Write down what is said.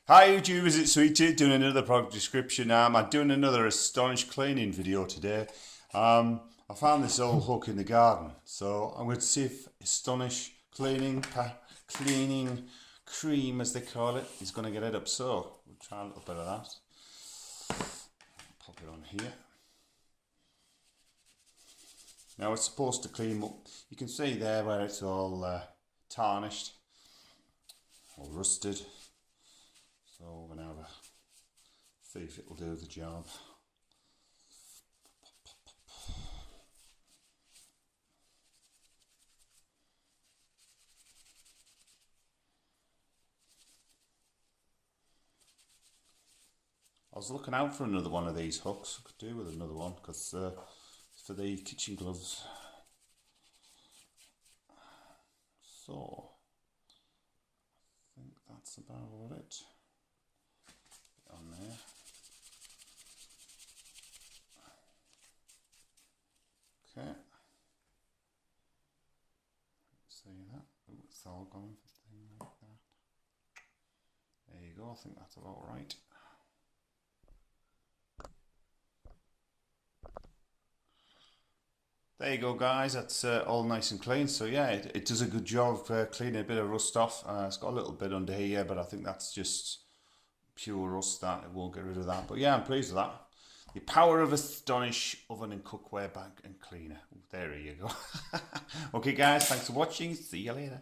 Hi YouTube, is it Sweetie? Doing another product description. I'm doing another Astonish cleaning video today. I found this old hook in the garden, so I'm going to see if Astonish cleaning cream, as they call it, is going to get it up. So we'll try a little bit of that. Pop it on here. Now it's supposed to clean up. You can see there where it's all tarnished or rusted. So we're going to have a see if it'll do the job. I was looking out for another one of these hooks. I could do with another one because for the kitchen gloves. So I think that's about it. On there. Okay. See that? Ooh, it's all going for thing like that. There you go. I think that's about right. There you go, guys. That's all nice and clean. So yeah, it does a good job of cleaning a bit of rust off. It's got a little bit under here, but I think that's just pure rust. That it won't get rid of that. But yeah, I'm pleased with that. The power of Astonish oven and cookware bag and cleaner. There you go. Okay, guys. Thanks for watching. See you later.